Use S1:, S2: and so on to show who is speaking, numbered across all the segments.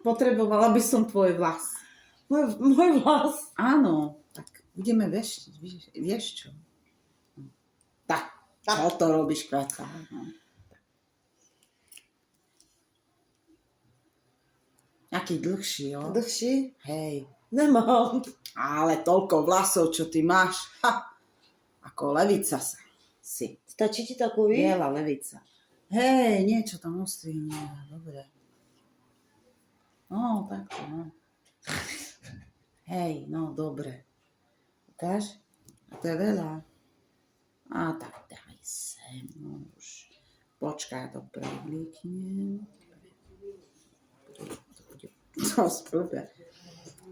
S1: Potrebovala by som tvoj vlas.
S2: Môj vlas.
S1: Áno, tak budeme veštiť, vieš čo? Tak, čo to robíš, Kveta? No. Aký dlhší, jo?
S2: Dlhší?
S1: Hej,
S2: Nemám.
S1: ale toľko vlasov, čo ty máš. Ha, ako levica sa si.
S2: Stačí ti takový?
S1: Biela levica. Hej, niečo tam ostríne, dobre. No, takto, no. Hej, no, dobre. Ukáž? A to je veľa. A tak daj sem, no už. Počkaj, to prevlíknem. To spĺbe.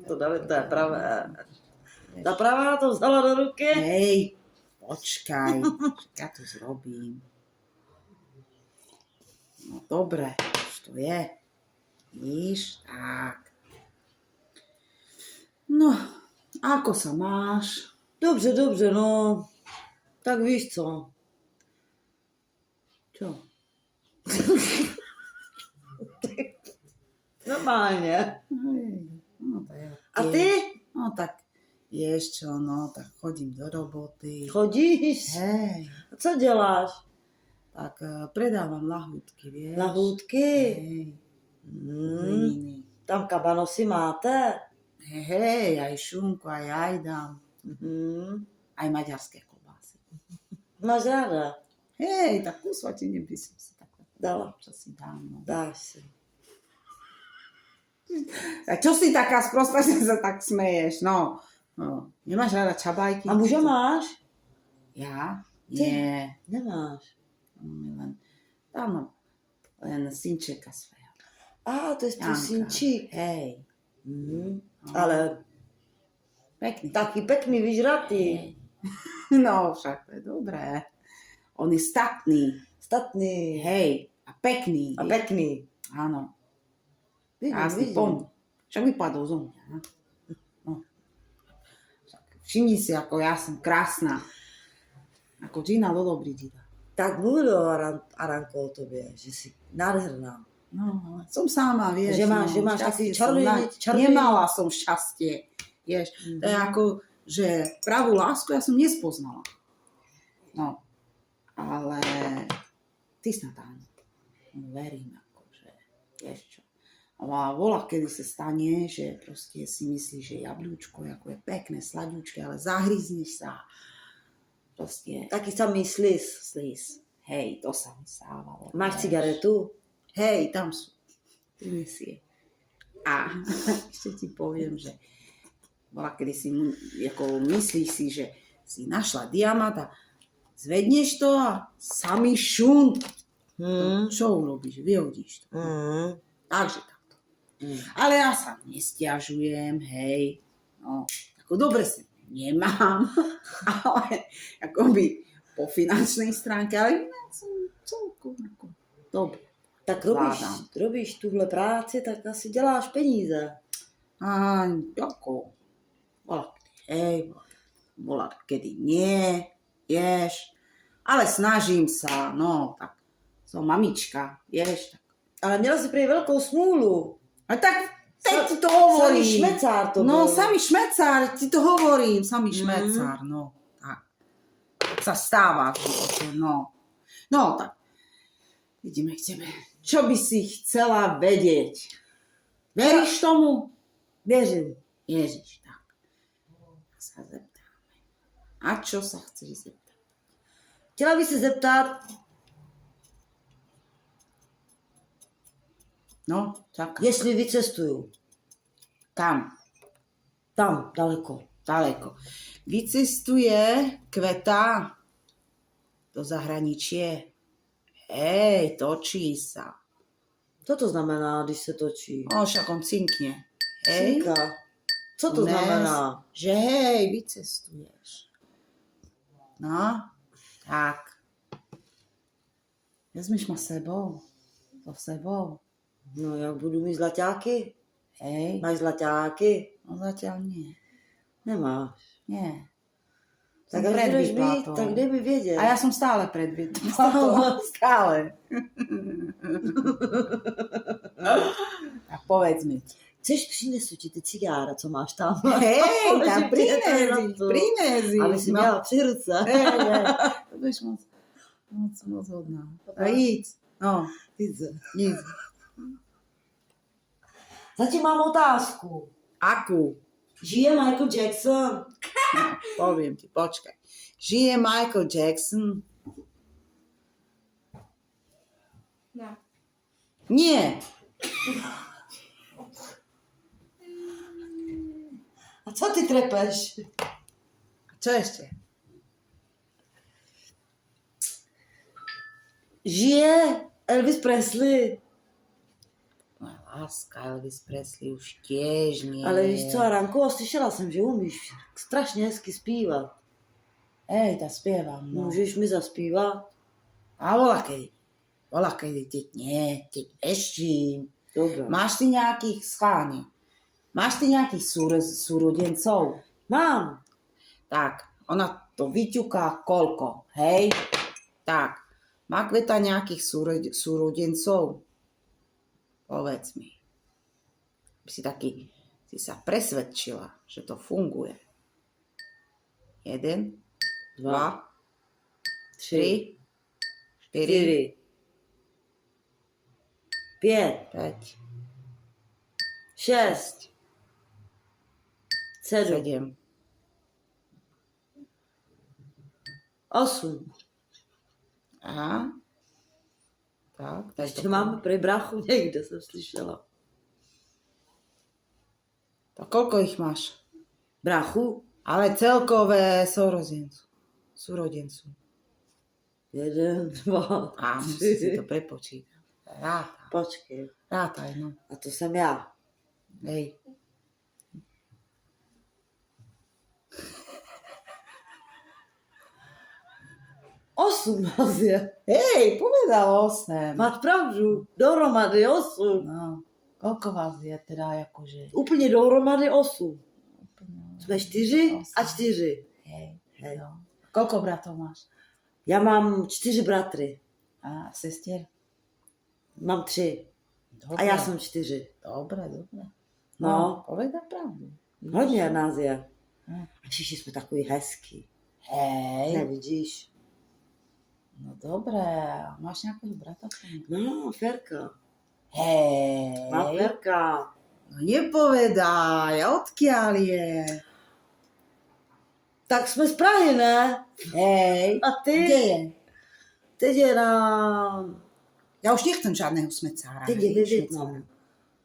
S2: To dáme, to je pravé. Tá pravá to vzala do ruky.
S1: Hej, počkaj, ja to zrobím. No dobre, už to je. Víš, tak. No, ako sa máš?
S2: Dobře, no. Tak víš co.
S1: Čo?
S2: Normálně.
S1: No, to je
S2: A ty?
S1: No tak, vieš čo, no, tak chodím do roboty.
S2: Chodíš?
S1: Hej,
S2: A co děláš?
S1: tak predávam lahúdky, vieš.
S2: Lahůdky?
S1: Hej,
S2: Hmm.
S1: leniny.
S2: Tam kabanosy máte?
S1: Hej, aj šunku, aj ajdam.
S2: Hmm.
S1: Aj maďarské klobásy.
S2: Máš ráda?
S1: Hej, tak usvatenie by som si takhle
S2: Dala.
S1: čo si dám. No.
S2: Dáš si.
S1: A čo si taká sprostá, že sa tak smeješ, no. No. Nemáš rada čabajky?
S2: A muže máš?
S1: Ja?
S2: Ty?
S1: Nie.
S2: Nemáš.
S1: Tam mám len synčeka svojho.
S2: A, to je tvůj
S1: Janka.
S2: synčík.
S1: Hej.
S2: Hmm.
S1: No.
S2: Ale
S1: Pekný.
S2: taky pekný, vyžratý.
S1: Hej. No, však to je dobré. On je statný.
S2: Statný.
S1: Hej. A pekný.
S2: A pekný.
S1: Áno.
S2: Vidím,
S1: Krásny
S2: vidím.
S1: pom. Však vypadol zo mňa. No. Však všimni si, ako ja som krásna. Ako Gina Lollobrigida.
S2: Tak mluvil Aranko o tobě, že jsi nádherná.
S1: No, ale som sama, vieš.
S2: Že máš
S1: šťastie
S2: taký
S1: som
S2: čarovný-
S1: Nemala som šťastie, vieš. To je ako, že pravú lásku ja som nespoznala. No, ale ty snad áno. Verím, akože, vieš čo. A volá, kedy sa stane, že proste si myslíš, že jablúčko ako je pekné, sladúčke, ale zahryzneš sa. Proste
S2: Taky samý slis.
S1: slíz. Hej, to sa mi stávalo.
S2: Máš
S1: vieš.
S2: cigaretu?
S1: Hej, tam sú. Prinesie. A ešte ti poviem, že bola, kedy si ako myslíš si, že si našla diamant a zvedneš to a samý šunt. Čo urobíš? Vyhodíš to. Takže takto. Ale ja sa nestiažujem, hej. No, ako dobre sa nemám, ale akoby po finančnej stránke, ale ja som celkom ako dobre.
S2: Tak
S1: Zvládám.
S2: robíš tuhle práci, tak asi děláš peníze.
S1: A ako, bola kedy hej, bola kedy nie, vieš, ale snažím sa, no, tak som mamička, vieš, tak.
S2: Ale měla si prý velkou smůlu.
S1: A tak teď ti to hovorím.
S2: Samý šmecár to
S1: No,
S2: byl.
S1: samý šmecár, ti to hovorím, samý šmecár, no, tak. Tak sa stáva v živote, no. No, tak, ideme k tebe. Čo by si chcela vedieť? Veríš tomu?
S2: Věřím.
S1: Ježiš, tak. Sa zeptáme. A čo sa chceš zeptať?
S2: Chtěla bych se zeptat,
S1: No, čakám.
S2: jestli vycestuju.
S1: Kam?
S2: Tam, daleko.
S1: Daleko. Vycestuje Kveta do zahraničie. Hej, točí sa.
S2: Co to znamená, když se točí?
S1: O, však on cinkne. Hej,
S2: Cinka. Co to
S1: Dnes.
S2: znamená?
S1: že hej, vycestuješ. No, tak. Vezmeš ma sebou? So sebou?
S2: No, jak budu mít zlaťáky?
S1: Hej,
S2: Máš zlaťáky?
S1: no zatiaľ nie.
S2: Nemáš.
S1: Nie.
S2: Tak
S1: Som
S2: až budeš mít,
S1: predvyplatou.
S2: tak kde by vědět.
S1: A ja som stále predvyplatou. Stále. A povedz mi.
S2: Chceš, přinesu ti ty cigára, co máš tam.
S1: Hej, tam
S2: Přijdete na to.
S1: prinézi.
S2: Aby si měla při ruce.
S1: Hej, to budeš moc hodná. A jíc. No,
S2: Pizze.
S1: jíc.
S2: Zatím mám otázku.
S1: Akú?
S2: Žije Michael Jackson?
S1: Poviem ti, počkaj. Žije Michael Jackson?
S3: Ne.
S1: Nie.
S2: A co ty trepeš?
S1: Čo ešte?
S2: Žije Elvis Presley?
S1: Moja láska, Elvis Presley už tiež nie.
S2: Ale víš co, Aranko, slyšela jsem, že umíš strašně hezky zpívat.
S1: Ej, tá spievam, no.
S2: Můžeš mi zaspívat?
S1: A volá kedy, teď nie, teď eštím.
S2: Dobrá.
S1: Máš ty nejakých schváni? Máš ty nejakých súrodencov?
S2: Mám.
S1: Tak, ona to vyťuká koľko, hej? Tak, má Kveta nejakých súrodencov? Povedz mi. Si sa presvedčila, že to funguje. 1, 2, 3, 4,
S2: 5,
S1: 5,
S2: 6, 7,
S1: 7,
S2: 8.
S1: aha. Tak,
S2: Ještě mám prý bráchu někde, jsem slyšela.
S1: Tak koľko ich máš?
S2: Bráchu?
S1: Ale celkové súrodencu.
S2: 1, 2,
S1: A musí si to prepočítať.
S2: Počkej.
S1: Rátaj, no.
S2: A to jsem já.
S1: Hej.
S2: Osm nás je.
S1: Hej, povedal 8.
S2: Máš pravdu. Dohromady 8.
S1: No, koľko vás je teda akože?
S2: Úplně dohromady 8.
S1: Úplne
S2: Jsme 4 a
S1: 8.
S2: 4.
S1: Hej,
S2: Hej.
S1: no. Koľko bratov máš?
S2: Já mám 4 bratry.
S1: A sestier?
S2: Mám 3.
S1: Dobre.
S2: A já jsem 4.
S1: Dobre, dobre.
S2: No.
S1: Poveda pravdu.
S2: Hodně nás je.
S1: Hm.
S2: A všichni jsme takový hezký.
S1: Hej.
S2: Nevidíš?
S1: No dobre, a máš nejakého brata?
S2: No, Ferka.
S1: Hej.
S2: Má Ferka.
S1: No nepovedaj, odkiaľ je?
S2: Tak jsme z Prahy, ne?
S1: Hej.
S2: A ty?
S1: Kde je?
S2: Teď je na...
S1: Ja už nechcem žiadneho smecára.
S2: Teď je
S1: hej,
S2: ve
S1: šmecára.
S2: Vietnamu.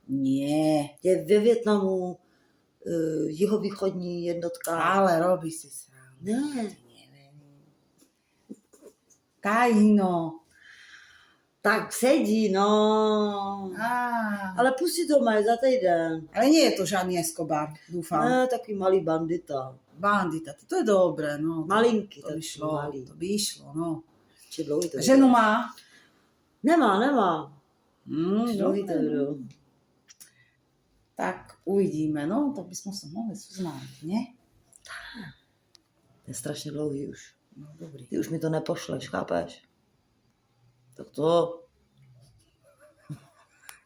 S1: Nie,
S2: Je ve Vietnamu jihovýchodní jednotka.
S1: ale robí si sám.
S2: Ne.
S1: Tajno.
S2: Tak sedí, no. Ale pusí to mají za týden.
S1: Ale nie je to žiadny Escobar, dúfam.
S2: Ne, takový malý bandita.
S1: Bandita, to je dobré, no.
S2: Malinký,
S1: To by
S2: tak
S1: šlo,
S2: malý.
S1: to by išlo, no.
S2: Či dlouhý to
S1: Ženu má?
S2: Nemá. Či dlouhý to
S1: dobre, no.
S2: budou.
S1: Tak uvidíme, no, to by sme sa mohli soznámiť, nie?
S2: Je strašně dlouhý už.
S1: No, dobrý.
S2: Ty už mi to nepošleš, chápeš? Tak to...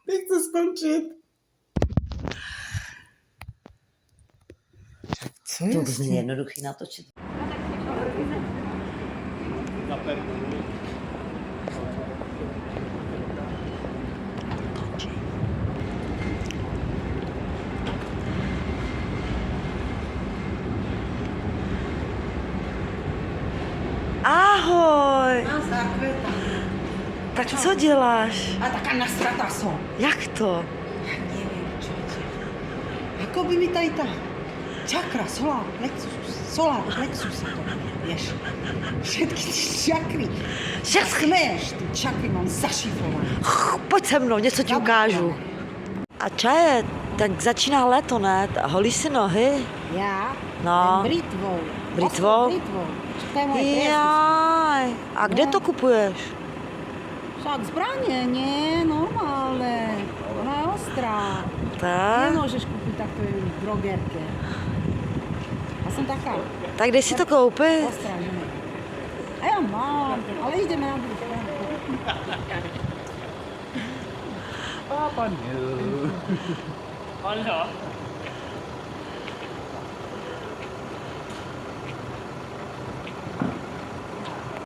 S1: Nechce skončiť. Co
S2: To
S1: je
S2: by zní jednoduchý natočit. Ahoj! Tak co děláš?
S1: A taká nasratá som.
S2: Jak to?
S1: Ja neviem, čo je. Ako by mi tady tá čakra, solar plexus, to, vieš. Všetky ty čakry.
S2: Všetky?
S1: Smeješ, ty čakry mám zašifrované.
S2: Pojď se mnou, něco ti ukážu. A čaje, tak začíná léto, ne? Holíš si nohy?
S1: Ja?
S2: No.
S1: Britvou.
S2: Britvou?
S1: Britvou. To je moje priezvisko.
S2: Jaj. A kde
S1: No.
S2: to kupuješ?
S1: Však zbranie, nie, normálne. Ona je ostrá.
S2: Tak?
S1: Nemôžeš kúpiť takto v drogerke. A som taká
S2: Tak jdeš si to koupit?
S1: ostrá žena. A ja mám, ale ideme na druhú stranu.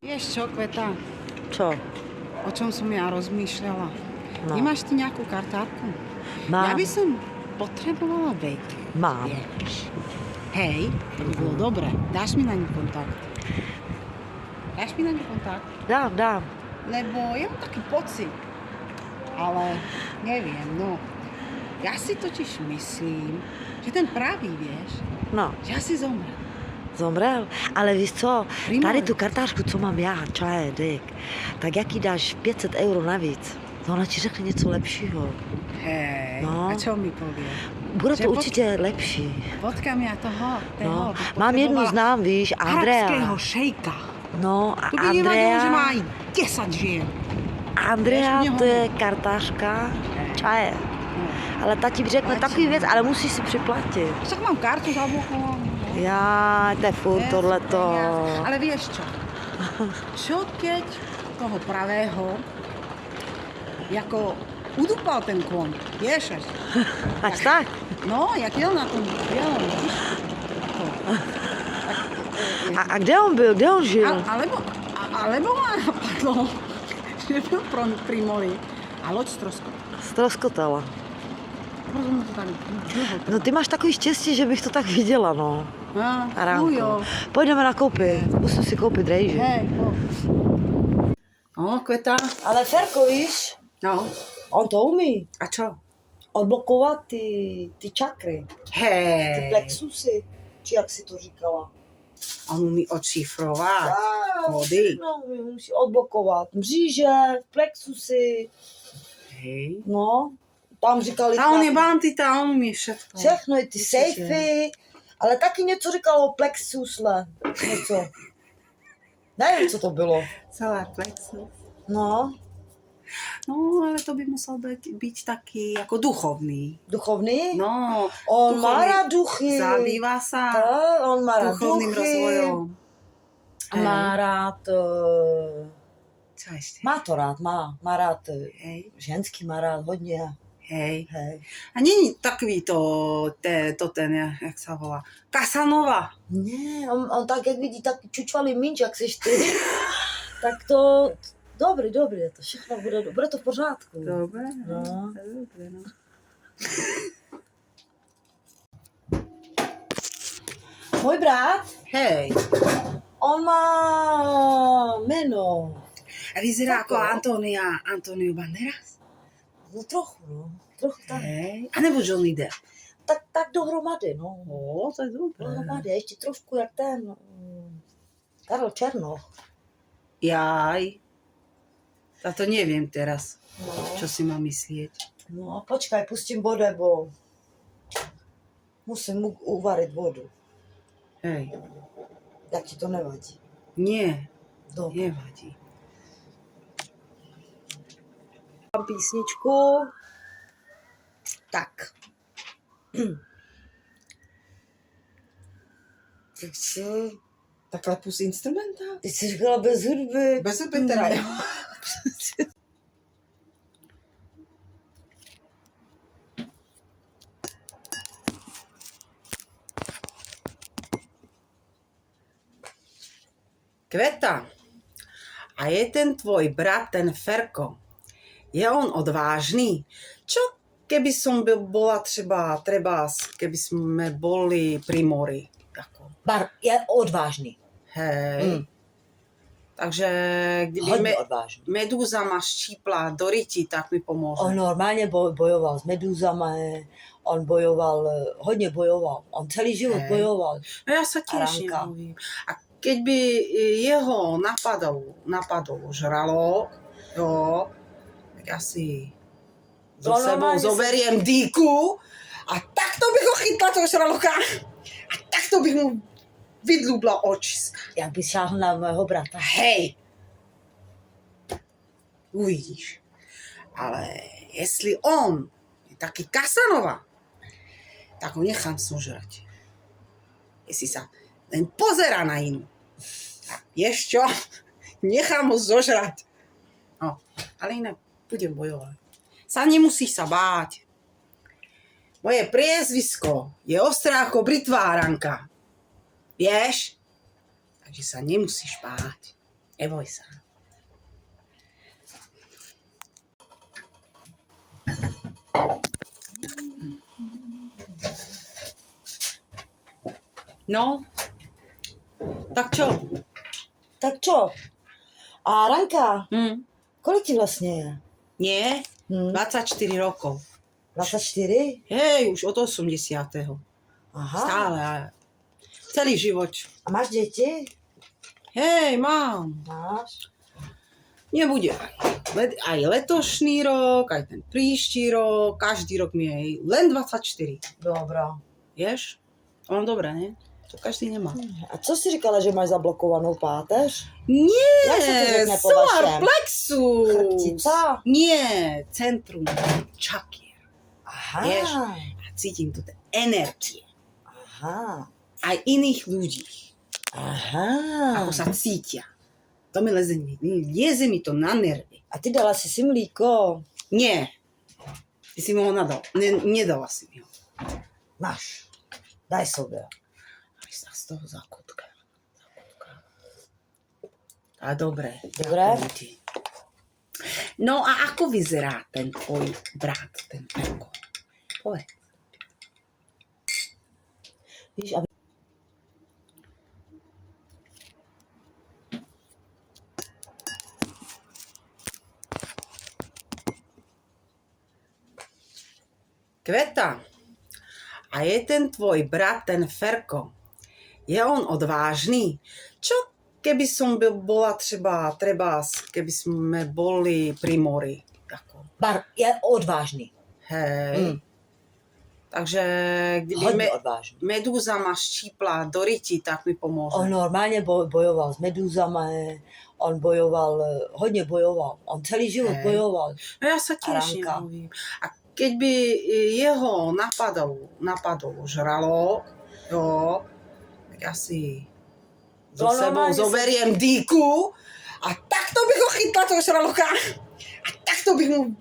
S1: Vieš čo, Kveta,
S2: Čo?
S1: o čom som ja rozmýšľala?
S2: No.
S1: Nemáš ty nejakú kartárku? Ja
S2: Mám.
S1: by som potrebovala vedieť.
S2: Mám.
S1: Vieš. Hej, to by bolo dobré. Dáš mi na ňu kontakt? Dáš mi na ňu kontakt?
S2: Dám.
S1: Lebo ja mám taký pocit, ale neviem, no. Ja si totiž myslím, že ten pravý, vieš,
S2: No,
S1: že asi zomrel.
S2: zomrel. Ale víš co,
S1: Primárně.
S2: tady tu kartářku, co mám já, Čajedek, tak jak jí dáš 500 euro navíc, to ona ti řekne něco lepšího.
S1: Hej,
S2: No.
S1: a čo mi povie?
S2: Bude
S1: Že
S2: to určitě lepší.
S1: Potkám ja toho,
S2: No,
S1: bych
S2: mám jednu
S1: potrebovala
S2: znám, víš,
S1: arabského
S2: Andrea.
S1: šejka.
S2: No a
S1: To by nevadilo, že má
S2: Andrea,
S1: aj 10 žien.
S2: Andrea
S1: Vieš,
S2: to je kartářka Čaje.
S1: No.
S2: Ale ta ti řekne
S1: Ale
S2: takový
S1: čo?
S2: věc, ale musíš si připlatit.
S1: Však mám kartu zablokovanú.
S2: Já, to je furt
S1: Bez
S2: tohleto.
S1: peniaz. Ale vieš čo? Čo keď toho pravého jako udupal ten kon, vieš?
S2: Až tak?
S1: No, jak jel na tom bielom, víš?
S2: A kde on byl? Kde on žil?
S1: Alebo ma napadlo, že byl pri mori a loď stroskotala.
S2: Stroskotala.
S1: Proto mu to tak dlho.
S2: No ty máš takový štěstí, že bych to tak viděla, no. Aránko.
S1: Fujo.
S2: Pojdeme nakoupit. Musím si koupit rejži.
S1: Hej, po. No, Kveta.
S2: Ale Ferko, víš,
S1: No,
S2: on to umí.
S1: a čo?
S2: Odblokovat ty čakry.
S1: Hej.
S2: Plexusy. Či jak si to říkala.
S1: On umí odšifrovať kódy.
S2: No, musí odblokovat mříže, plexusy.
S1: Hej.
S2: No, tam říkali...
S1: A on je bandita, on umí všetko.
S2: Všechno, i ty
S1: Určitě.
S2: sejfy, ale taky něco říkalo o plexusle. Něco. Nevím, co to bylo.
S1: Celé plexus.
S2: No,
S1: No, ale to by musel byť taký ako duchovný.
S2: duchovný?
S1: No,
S2: On má
S1: duchovný.
S2: rád duchy.
S1: Zabýva sa
S2: Tak, on má rád
S1: duchovným
S2: duchy.
S1: rozvojom.
S2: Má rád...
S1: Čo ešte?
S2: Má to rád, má rád
S1: Hej,
S2: ženský, má rád hodně.
S1: hej.
S2: Hej.
S1: A není takový to ten, jak sa volá, Casanova.
S2: Ne, on tak, jak vidí, tak čučvalý minč, jak seš ty. Tak to... Dobrý, to všechno bude to v pořádku.
S1: Dobre,
S2: No.
S1: dobre, no.
S2: Můj brat,
S1: Hej,
S2: on má jméno.
S1: a vyzerá ako
S2: Tako.
S1: Antonio Banderas?
S2: No trochu tak.
S1: Hej, a nebo Johnny Depp?
S2: Tak dohromady, no.
S1: To je dobré.
S2: Dohromady, ještě trošku jak ten Karel Černoch.
S1: Jaj. A to neviem teraz,
S2: No.
S1: čo si mám myslieť.
S2: No, počkaj, pustím vodu, bo musím uvarit vodu.
S1: Hej,
S2: Jak ti to nevadí?
S1: nie,
S2: Dobre.
S1: nevadí.
S2: Mám písničku. Tak. Tak co?
S1: Takhle pus instrumenta?
S2: Ty jsi říkala bez hudby.
S1: Bez hudby teda, jo. Kveta, a je ten tvoj brat, ten Ferko, je on odvážny? Čo keby som bola třeba, keby sme boli pri mori? Ako?
S2: Je odvážný.
S1: Hej. Takže kdyby
S2: Hodně odvážný.
S1: medúza ma štípla do ryti, tak mi pomôže.
S2: On normálně bojoval s medúzama, on bojoval, hodně bojoval. On celý život
S1: Hej.
S2: bojoval.
S1: No ja sa tiež
S2: Aranka.
S1: nebojím. A keď by jeho napadol žralok, jo, tak asi so
S2: No,
S1: sebou
S2: normálne
S1: zoberiem dýku a takto bych ho chytla toho žraloka a takto bych mu vydlubla očiska.
S2: Jak by šáhl na mého brata.
S1: Hej! Uvidíš. Ale jestli on je taký Casanova, tak ho nechám sožrať. Jestli sa len pozerá na inú. A vieš čo? Nechám ho zožrať. No, ale inak budem bojovať. Nemusíš sa báť. Moje priezvisko je ostrá ako britváranka. Vieš? Takže sa nemusíš báť. Neboj sa. No, tak čo?
S2: Tak čo? A Ranka, kolik ti vlastne je?
S1: Nie, 24 rokov.
S2: 24?
S1: Hej, už od 80.
S2: Aha.
S1: Stále. Celý život.
S2: A máš deti?
S1: Hej, mám.
S2: Máš?
S1: Nebude. Aj letošný rok, aj ten príští rok, každý rok mi je len 24.
S2: Dobrá.
S1: Vieš? Mám dobré, nie? To každý nemá.
S2: A co si říkala, že máš zablokovanou páteř?
S1: Nie,
S2: Jak sa to řekne po
S1: solar
S2: vašem?
S1: plexus.
S2: Chrbtica?
S1: Nie, centrum čakier.
S2: Aha.
S1: Vieš? A cítim tu tie energie.
S2: Aha.
S1: Aj iných ľudí.
S2: Aha.
S1: Ako sa cítia. To mi leze mi to na nervy.
S2: A ty dala si mlíko?
S1: Nie. Ty si mi ho nadal. Nedala si mi ho.
S2: Máš. Daj sobie.
S1: Až sa z toho zakutka. A dobre.
S2: Dobre?
S1: ďakujem ti. No a ako vyzerá ten tvoj brat, ten Ferko? Povedz.
S2: Víš, a
S1: Kveta, a je ten tvoj brat, ten Ferko, je on odvážny? Čo keby som bola keby sme boli pri mori? Ako.
S2: je odvážny.
S1: Hej. Takže kdyby
S2: Hodně odvážný.
S1: medúza ma štípla do ryti, tak mi pomôže.
S2: On normálně bojoval s medúzama, on bojoval, hodně bojoval. On celý život bojoval.
S1: No ja sa tiež nebojím. A keď by jeho napadol žralok, jo, tak asi so sebou zoberiem dýku a takto bych ho chytla toho žraloka a takto bych mu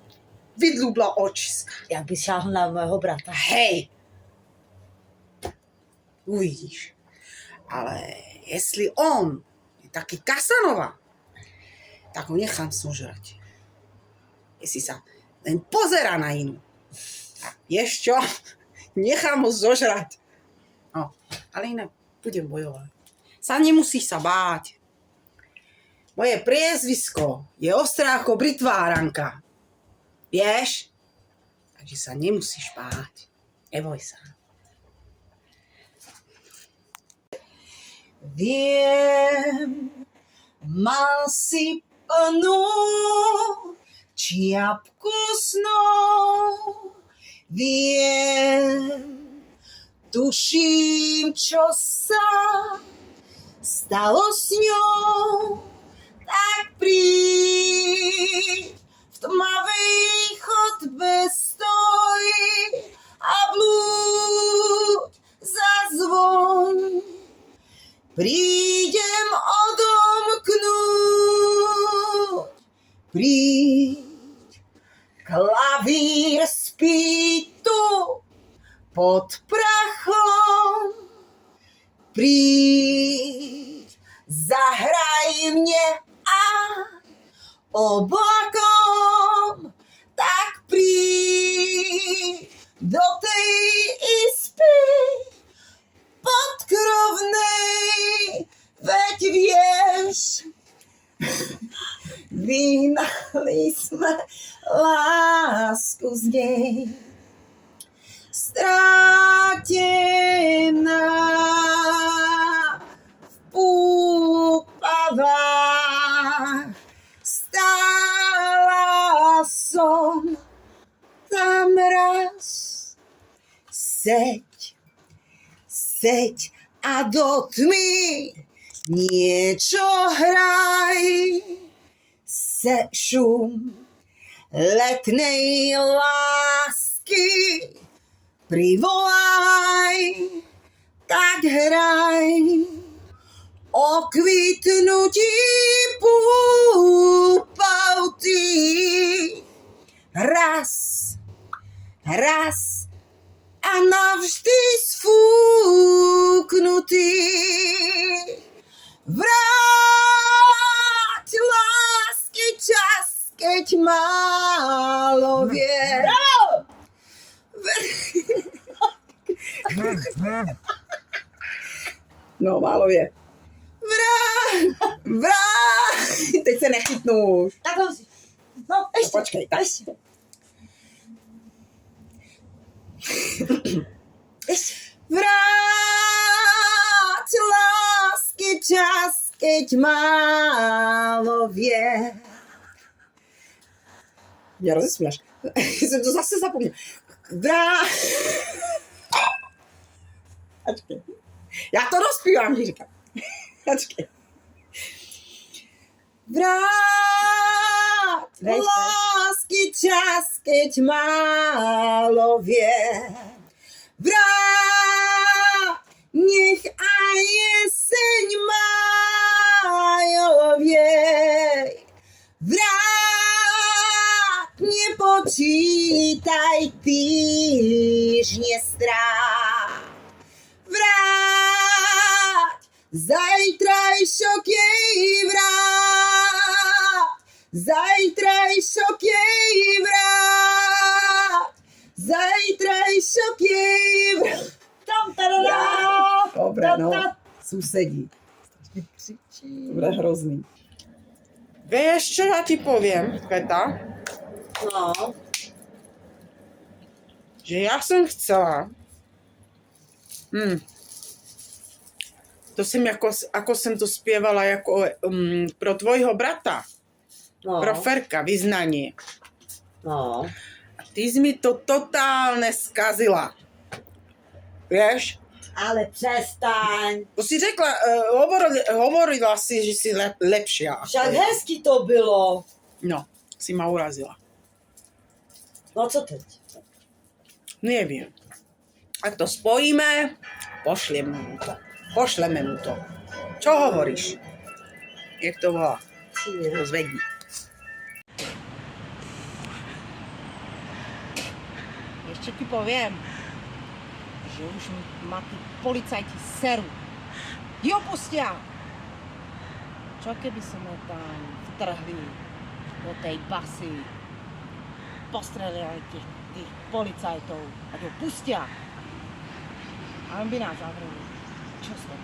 S1: vydlubla očiska.
S2: Jak bys šáhl na mého brata.
S1: Hej! Uvidíš. Ale jestli on je taký Kasanova, tak ho nechám zožrať. Jestli sa len pozerá na inú. A vieš čo? Nechám ho zožrať. No, ale inak budem bojovať. Nemusíš sa báť. Moje priezvisko je ostrá ako britváranka. Vieš? Takže sa nemusíš báť. Neboj sa.
S2: Viem, mal si plnú čiapku snov. Viem, tuším, čo sa stalo s ňou. Tak príď, v tmavej chodbe stoj a blúď zazvoň. Prídem odomknúť, príď, klavír spí tu pod prachom. Príď, zahraj mne a oblakom, tak príď do tej izby podkrovnej, veď vieš, vynali sme lásku z nej. Strátená v púpavách, stála som tam raz. Seď a do tmy niečo hraj. Šum letnej lásky privolaj
S1: tak hraj o kvitnutí púpavty. Raz a navždy sfúknutý. Vráť lásky čas, keď málo vie. No, málo je. Vráť. Teď se nechytnu už.
S2: Tak to musíš. No, ještě.
S1: Počkej, tak.
S2: Ještě. Ještě.
S1: Vráť lásky čas, keď málo vie. Mě rozesměš. Jsem to zase zapomněl. Počkej. Já to rozpívám, ti říkám. Počkej. Vrát lásky čas, keď málo vie. Vrát, nech aj jeseň májoviej. Vrát, nepočítaj týždne strát. Vrát, zajtrajšok jej vrát. Zajtrajšok jej vrát. Zajtrajšok jej vrát.
S2: Tam, tadadá.
S1: Dobre, no, susedí. To bude hrozný. Vieš, čo ja ti poviem, Kveta?
S2: No.
S1: Že ja som chcela... To jsem ako jsem to zpěvala jako pro tvojho brata.
S2: No.
S1: Pro Ferka, vyznanie.
S2: No.
S1: A ty jsi mi to totálne skazila. Vieš?
S2: Ale přestaň.
S1: To si řekla, hovorila si, že si lepšia.
S2: Však hezky to bylo.
S1: No, si ma urazila.
S2: No co teď?
S1: Neviem. Ak to spojíme, pošleme mu to. Čo hovoríš? Jak to volá? Rozvedni.
S4: Ještě ti povím, že už má ty policajti seru. Jo, pustia! Čo keby sme tam vtrhli do tej basy, postrelili tých policajtov a to pustia. A on by nás zavreli. Čo z toho?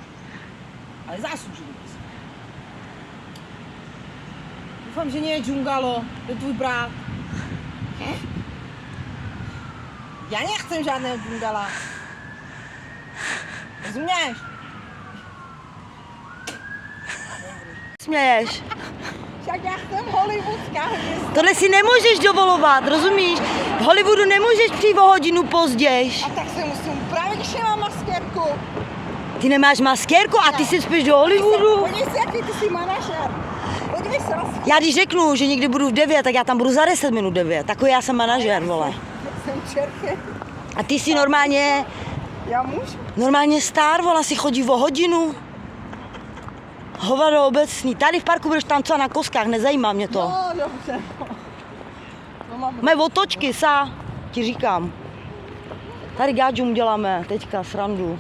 S4: Ale zasúžili by sa. Dúfam, že nie je Džungalo, to je tvůj brat. Ja nechcem žádného Džungala. Rozuměš?
S2: Směješ.
S4: Však já jsem hollywoodská hvězda.
S2: Tohle si nemůžeš dovolovat, rozumíš? V Hollywoodu nemůžeš přijít o hodinu později.
S4: A tak se musím upravit, když nemám maskérku.
S2: Ty nemáš maskérku a ty si spíš do Hollywoodu?
S4: Podívej se, jaký ty jsi manažer. Podívej se na
S2: Já když řeknu, že někdy budu v 9, tak já tam budu za 10 minut 9. Takový já jsem manažer, vole.
S4: jsem čerche.
S2: A ty si normálně,
S4: Já můžu.
S2: normálně star, vole, si chodí o hodinu. Hovado obecný. Tady v parku budeš tancovat na koskách, nezajímá mě to.
S4: No, dobře. No, mám...
S2: Mají otočky, ti říkám. Tady gáčům děláme teďka srandu.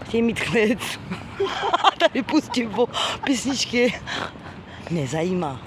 S2: Chtějí mít klid. Tady pustím písničky. Nezajímá.